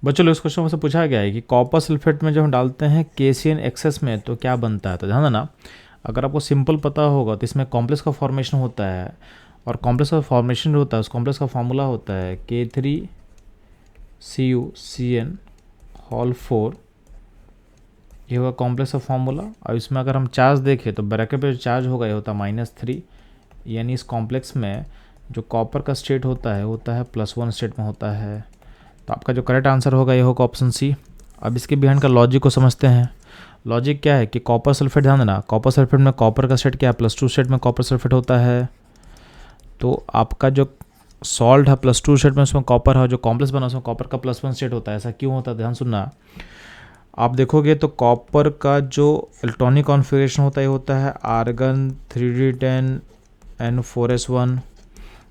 बच्चों इस क्वेश्चन में से पूछा गया है कि कॉपर सल्फेट में जब हम डालते हैं KCN एक्सेस में तो क्या बनता है। तो ध्यान देना, अगर आपको सिंपल पता होगा तो इसमें कॉम्प्लेक्स का फॉर्मेशन होता है, और कॉम्प्लेक्स का फॉर्मेशन जो होता है उस कॉम्प्लेक्स का फार्मूला होता है K3CuCN होल 4। ये होगा कॉम्प्लेक्स का फार्मूला। और इसमें अगर हम चार्ज देखें तो ब्रैकेट पे जो चार्ज होगा ये होता है -3, यानी इस कॉम्प्लेक्स में जो कॉपर का स्टेट होता है +1 स्टेट में होता है। तो आपका जो करेक्ट आंसर होगा ये होगा ऑप्शन सी। अब इसके बिहाइंड का लॉजिक को समझते हैं। लॉजिक क्या है कि कॉपर सल्फेट, ध्यान देना, कॉपर सल्फेट में कॉपर का स्टेट क्या है, +2 स्टेट में कॉपर सल्फेट होता है। तो आपका जो सॉल्ट है +2 स्टेट में, उसमें कॉपर है, जो कॉम्प्लेक्स बना उसमें कॉपर का +1 स्टेट होता है। ऐसा क्यों होता है, ध्यान सुनना। आप देखोगे तो कॉपर का जो इलेक्ट्रॉनिक कॉन्फ़िगरेशन होता है ये होता है आर्गन 3d10 N4s1।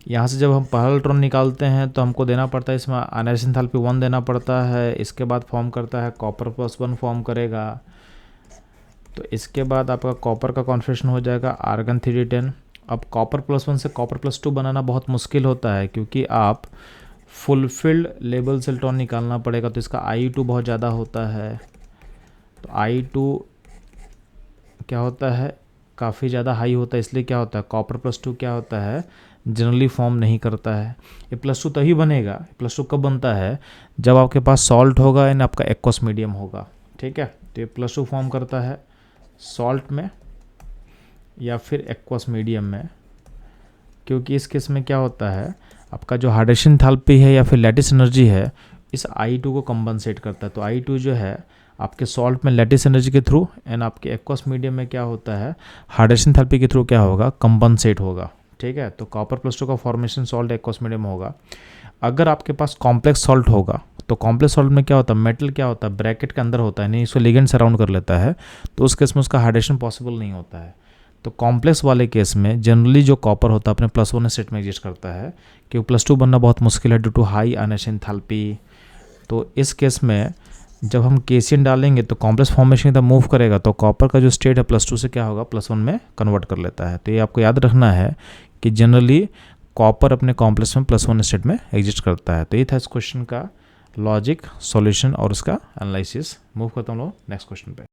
यहाँ से जब हम पहला इलेक्ट्रॉन निकालते हैं तो हमको देना पड़ता है इसमें आयनाइजेशन एंथैल्पी 1 देना पड़ता है। इसके बाद फॉर्म करता है कॉपर +1 फॉर्म करेगा। तो इसके बाद आपका कॉपर का कॉन्फ़िगरेशन हो जाएगा आर्गन 3d10। अब कॉपर +1 से कॉपर +2 बनाना बहुत मुश्किल होता है, क्योंकि आप फुलफिल्ड लेवल से इलेक्ट्रॉन निकालना पड़ेगा, तो इसका I2 बहुत ज़्यादा होता है। तो I2 क्या होता है, काफ़ी ज़्यादा हाई होता है, इसलिए क्या होता है कॉपर +2 क्या होता है, जनरली फॉर्म नहीं करता है। ये +2 तभी बनेगा, +2 कब बनता है, जब आपके पास सॉल्ट होगा यानी आपका एक्वस मीडियम होगा। ठीक है, तो ये +2 फॉर्म करता है सॉल्ट में या फिर एक्वस मीडियम में, क्योंकि इस केस में क्या होता है आपका जो हाइड्रेशन एंथैल्पी है या फिर लैटिस एनर्जी है इस I2 को कंपनसेट करता है। तो I2 जो है आपके सॉल्ट में लैटिस एनर्जी के थ्रू एंड आपके एक्वस मीडियम में क्या होता है हाइड्रेशन एंथैल्पी के थ्रू क्या होगा, कंपनसेट होगा। ठीक है, तो कॉपर +2 का फॉर्मेशन सॉल्ट एक्वस मीडियम होगा। अगर आपके पास कॉम्प्लेक्स सॉल्ट होगा तो कॉम्प्लेक्स सॉल्ट में क्या होता है, मेटल क्या होता है ब्रैकेट के अंदर होता है, नहीं इसको लिगेंड सराउंड कर लेता है, तो उस केस में उसका हाइड्रेशन पॉसिबल नहीं होता है। तो कॉम्प्लेक्स वाले केस में जनरली जो कॉपर होता है अपने +1 स्टेट में एग्जिस्ट करता है, क्योंकि +2 बनना बहुत मुश्किल है due to high ionization enthalpy. तो इस केस में जब हम KCN डालेंगे तो कॉम्प्लेक्स फॉर्मेशन की तरफ मूव करेगा, तो कॉपर का जो स्टेट है +2 से क्या होगा +1 में कन्वर्ट कर लेता है। तो ये आपको याद रखना है कि जनरली कॉपर अपने कॉम्प्लेक्स में +1 स्टेट में एग्जिस्ट करता है। तो ये था इस क्वेश्चन का लॉजिक, सॉल्यूशन और उसका एनालिसिस। मूव करता हूँ लोग नेक्स्ट क्वेश्चन पे।